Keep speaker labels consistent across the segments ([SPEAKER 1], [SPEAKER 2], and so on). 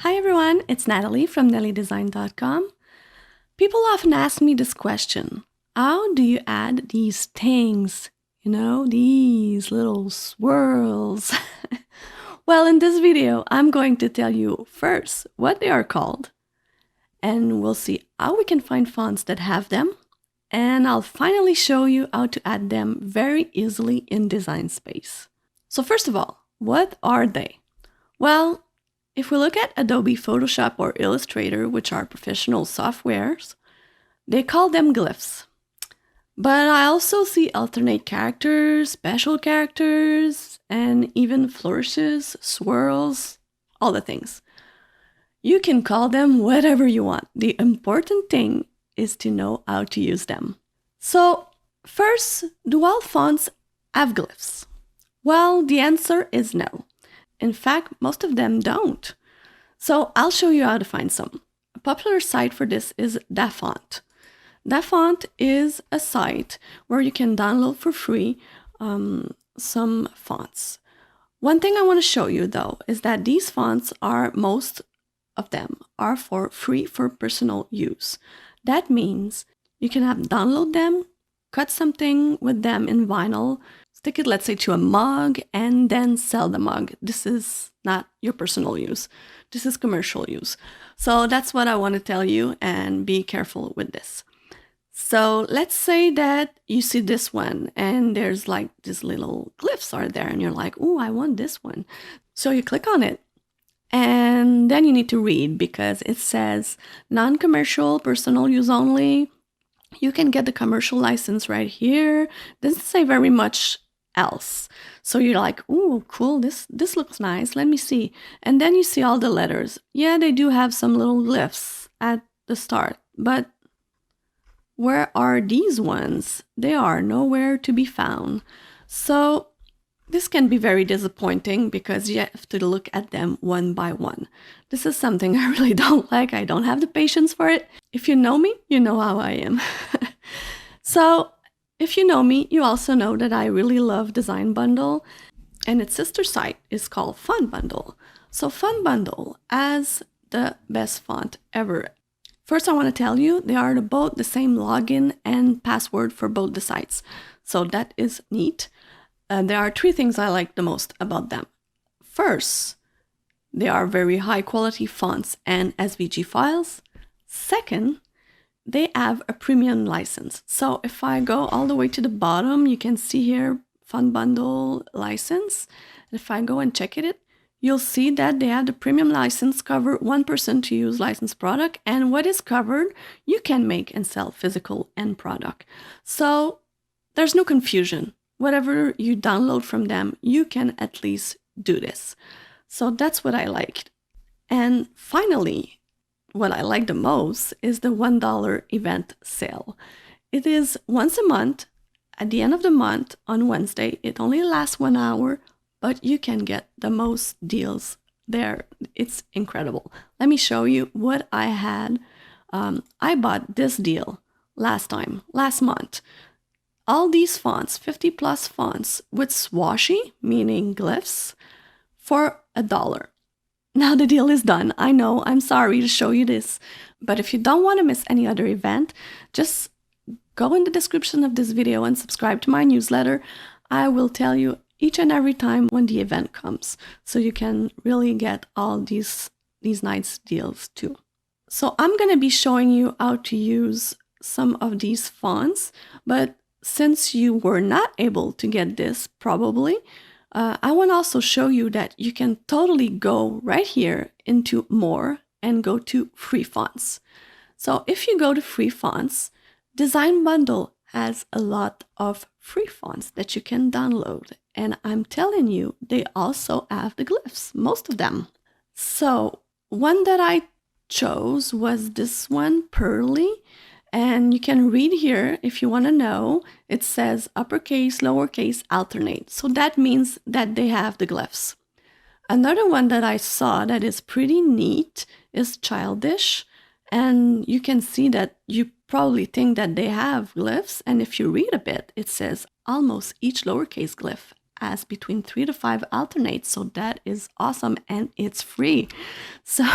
[SPEAKER 1] Hi everyone, it's Natalie from nellydesign.com. People often ask me this question: how do you add these things? These little swirls. Well, in this video, I'm going to tell you first what they are called, and we'll see how we can find fonts that have them, and I'll finally show you how to add them very easily in Design Space. So first of all, what are they? Well, if we look at Adobe Photoshop or Illustrator, which are professional softwares, they call them glyphs. But I also see alternate characters, special characters, and even flourishes, swirls, all the things. You can call them whatever you want. The important thing is to know how to use them. So first, do all fonts have glyphs? Well, the answer is no. In fact, most of them don't. So I'll show you how to find some. A popular site for this is DaFont. DaFont is a site where you can download for free some fonts. One thing I want to show you though is that these fonts most of them are free for personal use. That means you can download them, cut something with them in vinyl, stick it, let's say, to a mug, and then sell the mug. This is not your personal use. This is commercial use. So that's what I want to tell you, and be careful with this. So let's say that you see this one, and there's like these little glyphs are there, and you're like, oh, I want this one. So you click on it, and then you need to read because it says non-commercial, personal use only. You can get the commercial license right here. Doesn't say very much else. So you're like, oh, cool, this looks nice, let me see. And then you see all the letters. Yeah, they do have some little glyphs at the start, but where are these ones? They are nowhere to be found. So this can be very disappointing because you have to look at them one by one. This is something I really don't like. I don't have the patience for it. If you know me, you know how I am. So if you know me, you also know that I really love Design Bundle, and its sister site is called Fontbook. So Fontbook has the best font ever. First, I want to tell you they are both the same login and password for both the sites. So that is neat. There are three things I like the most about them. First, they are very high quality fonts and SVG files. Second, they have a premium license. So if I go all the way to the bottom, you can see here Fontbook license. If I go and check it, you'll see that they have the premium license, cover 1% to use licensed product, and what is covered, you can make and sell physical end product. So there's no confusion. Whatever you download from them, you can at least do this. So that's what I liked. And finally, what I like the most is the $1 event sale. It is once a month, at the end of the month on Wednesday. It only lasts 1 hour, but you can get the most deals there. It's incredible. Let me show you what I had. I bought this deal last month. All these fonts, 50 plus fonts with swashy, meaning glyphs, for $1. Now the deal is done. I know, I'm sorry to show you this, but if you don't want to miss any other event, just go in the description of this video and subscribe to my newsletter. I will tell you each and every time when the event comes, so you can really get all these nice deals too. So I'm going to be showing you how to use some of these fonts, but since you were not able to get this probably, I want to also show you that you can totally go right here into more and go to free fonts. So if you go to free fonts, Design Bundle has a lot of free fonts that you can download. And I'm telling you, they also have the glyphs, most of them. So one that I chose was this one, Pearly. And you can read here if you want to know. It says uppercase, lowercase, alternate. So that means that they have the glyphs. Another one that I saw that is pretty neat is Childish. And you can see that you probably think that they have glyphs. And if you read a bit, it says almost each lowercase glyph has between 3 to 5 alternates, so that is awesome, and it's free. So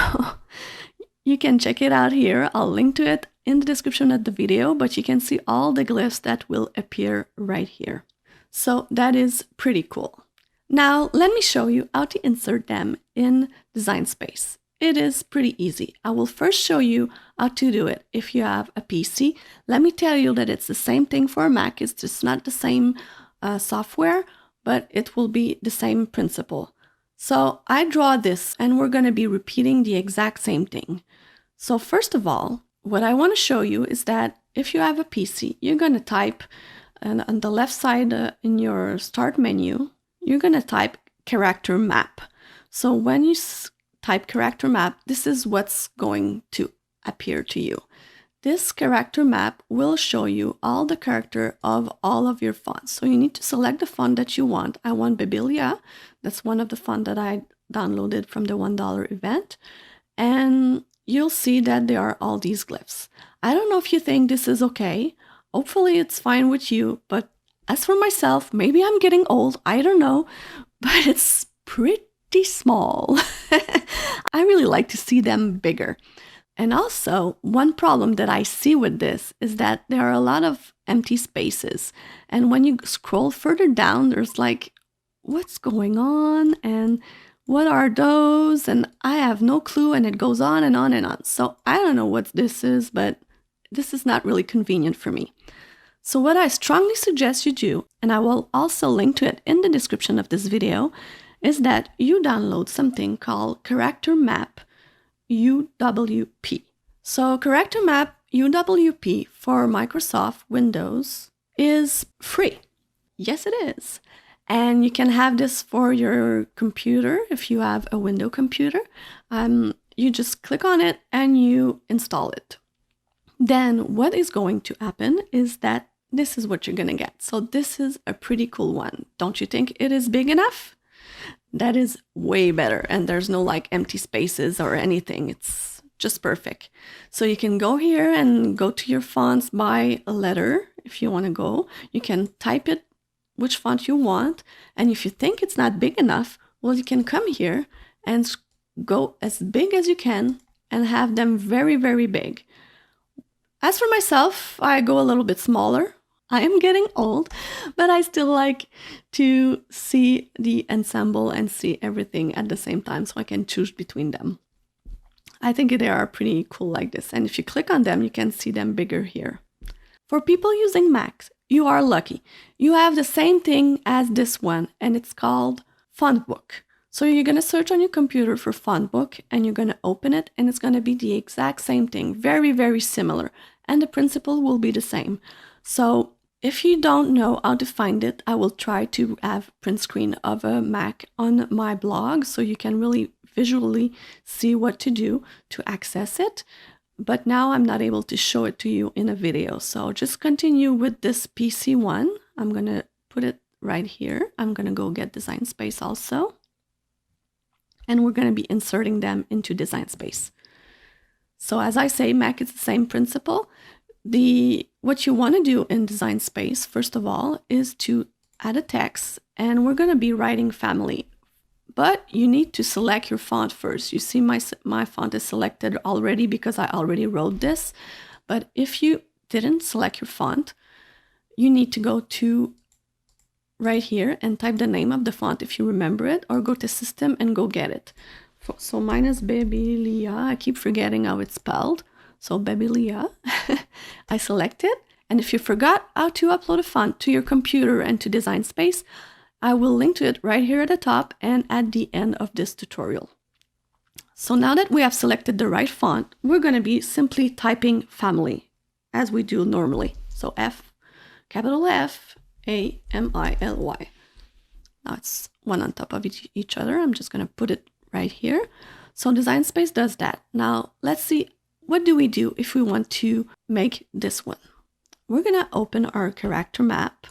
[SPEAKER 1] you can check it out here. I'll link to it in the description of the video, but you can see all the glyphs that will appear right here. So that is pretty cool. Now let me show you how to insert them in Design Space. It is pretty easy. I will first show you how to do it if you have a PC. Let me tell you that it's the same thing for a Mac. It's just not the same software, but it will be the same principle. So I draw this, and we're going to be repeating the exact same thing. So first of all, what I want to show you is that if you have a PC, you're going to type on the left side in your start menu, you're going to type character map. So when you type character map, this is what's going to appear to you. This character map will show you all the character of all of your fonts. So you need to select the font that you want. I want Bebelia. That's one of the fonts that I downloaded from the $1 event. And you'll see that there are all these glyphs. I don't know if you think this is okay. Hopefully it's fine with you. But as for myself, maybe I'm getting old. I don't know. But it's pretty small. I really like to see them bigger. And also, one problem that I see with this is that there are a lot of empty spaces. And when you scroll further down, there's like, what's going on? And what are those? And I have no clue. And it goes on and on and on. So I don't know what this is, but this is not really convenient for me. So what I strongly suggest you do, and I will also link to it in the description of this video, is that you download something called Character Map UWP. So Character Map UWP for Microsoft Windows is free. Yes, it is. And you can have this for your computer if you have a Windows computer. You just click on it and you install it. Then what is going to happen is that this is what you're going to get. So this is a pretty cool one. Don't you think it is big enough? That is way better. And there's no like empty spaces or anything. It's just perfect. So you can go here and go to your fonts by a letter. If you want to go, you can type it, which font you want. And if you think it's not big enough, well, you can come here and go as big as you can and have them very, very big. As for myself, I go a little bit smaller. I am getting old, but I still like to see the ensemble and see everything at the same time so I can choose between them. I think they are pretty cool like this. And if you click on them, you can see them bigger here. For people using Macs, you are lucky. You have the same thing as this one, and it's called Fontbook. So you're going to search on your computer for Fontbook, and you're going to open it, and it's going to be the exact same thing. Very, very similar. And the principle will be the same. So if you don't know how to find it, I will try to have print screen of a Mac on my blog so you can really visually see what to do to access it. But now I'm not able to show it to you in a video. So just continue with this PC one. I'm going to put it right here. I'm going to go get Design Space also. And we're going to be inserting them into Design Space. So as I say, Mac is the same principle. What you want to do in Design Space, first of all, is to add a text, and we're going to be writing family. But you need to select your font first. You see my font is selected already because I already wrote this. But if you didn't select your font, you need to go to right here and type the name of the font if you remember it, or go to System and go get it. So mine is Bebelia. I keep forgetting how it's spelled. So Bebelia, I select it. And if you forgot how to upload a font to your computer and to Design Space, I will link to it right here at the top and at the end of this tutorial. So now that we have selected the right font, we're going to be simply typing family as we do normally. So F, capital F, A, M, I, L, Y. Now it's one on top of each other. I'm just going to put it right here. So Design Space does that. Now let's see. What do we do if we want to make this one? We're going to open our character map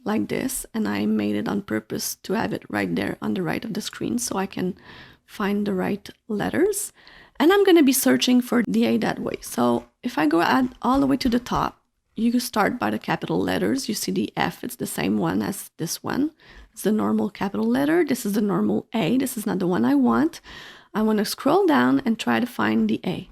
[SPEAKER 1] like this, and I made it on purpose to have it right there on the right of the screen so I can find the right letters. And I'm going to be searching for the A that way. So if I go all the way to the top, you start by the capital letters. You see the F, it's the same one as this one. It's the normal capital letter. This is the normal A. This is not the one I want. I want to scroll down and try to find the A.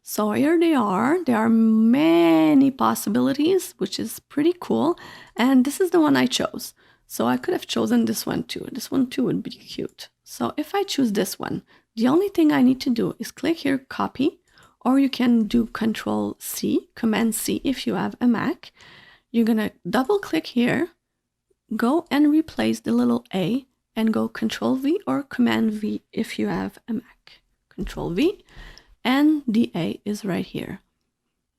[SPEAKER 1] So here they are. There are many possibilities, which is pretty cool. And this is the one I chose. So I could have chosen this one too. This one too would be cute. So if I choose this one, the only thing I need to do is click here, copy, or you can do Control C, Command C if you have a Mac. You're gonna double click here, go and replace the little A, and go Control V or Command V if you have a Mac. Control V, and the A is right here.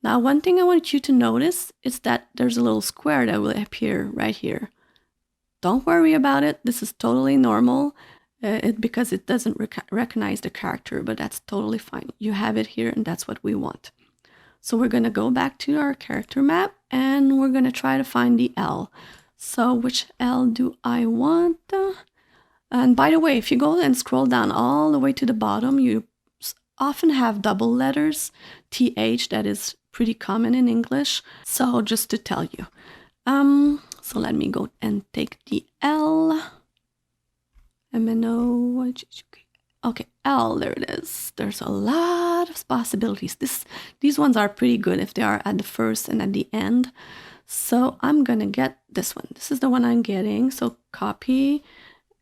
[SPEAKER 1] Now, one thing I want you to notice is that there's a little square that will appear right here. Don't worry about it. This is totally normal because it doesn't recognize the character, but that's totally fine. You have it here, and that's what we want. So we're going to go back to our character map, and we're going to try to find the L. So which L do I want? And by the way, if you go and scroll down all the way to the bottom, you often have double letters, TH, that is pretty common in English. So just to tell you. So let me go and take the L. MNO. Okay, L, there it is. There's a lot of possibilities. These ones are pretty good if they are at the first and at the end. So I'm gonna get this one. This is the one I'm getting. So copy.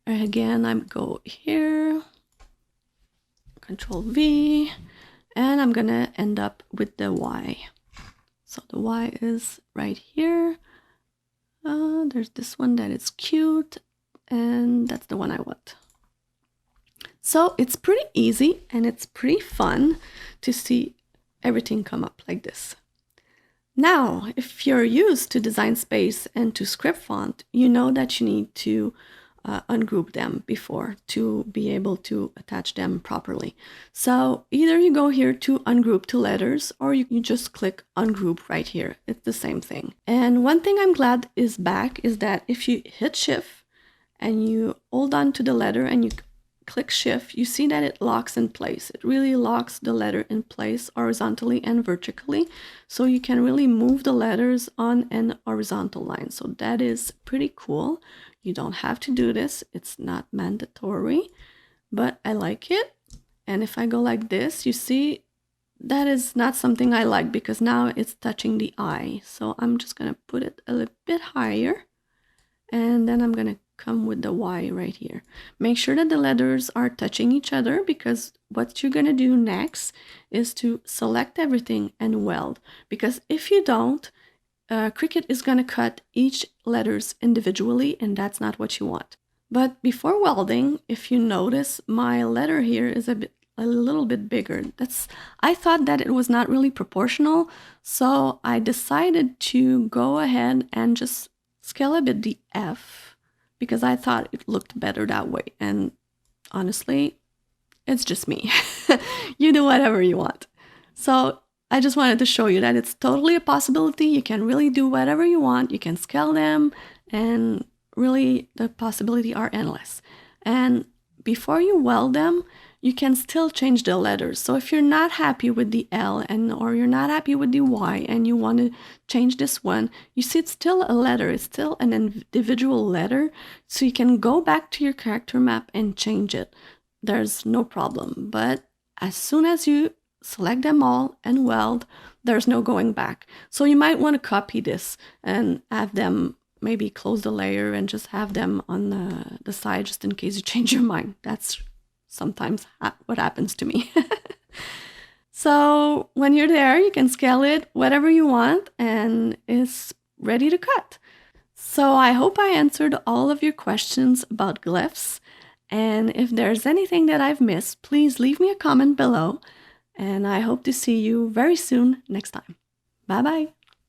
[SPEAKER 1] Again, I'm go here. Control V. And I'm gonna end up with the Y. So the Y is right here. There's this one that is cute, and that's the one I want. So it's pretty easy and it's pretty fun to see everything come up like this. Now, if you're used to Design Space and to script font, you know that you need to ungroup them before to be able to attach them properly. So either you go here to ungroup to letters, or you just click ungroup right here. It's the same thing. And one thing I'm glad is back is that if you hit Shift and you hold on to the letter and you click Shift, you see that it locks in place. It really locks the letter in place horizontally and vertically. So you can really move the letters on an horizontal line. So that is pretty cool. You don't have to do this. It's not mandatory, but I like it. And if I go like this, you see that is not something I like because now it's touching the eye. So I'm just going to put it a little bit higher. And then I'm going to come with the Y right here. Make sure that the letters are touching each other, because what you're going to do next is to select everything and weld. Because if you don't, Cricut is going to cut each letters individually, and that's not what you want. But before welding, if you notice, my letter here is a little bit bigger. I thought that it was not really proportional, so I decided to go ahead and just scale a bit the F, because I thought it looked better that way. And honestly, it's just me. You do whatever you want. So I just wanted to show you that it's totally a possibility. You can really do whatever you want. You can scale them, and really the possibilities are endless. And before you weld them, you can still change the letters. So if you're not happy with the L or you're not happy with the Y and you want to change this one, you see it's still a letter. It's still an individual letter. So you can go back to your character map and change it. There's no problem. But as soon as you select them all and weld, there's no going back. So you might want to copy this and have them maybe close the layer and just have them on the side just in case you change your mind. That's sometimes what happens to me. So when you're there, you can scale it whatever you want and it's ready to cut. So I hope I answered all of your questions about glyphs. And if there's anything that I've missed, please leave me a comment below. And I hope to see you very soon next time. Bye bye.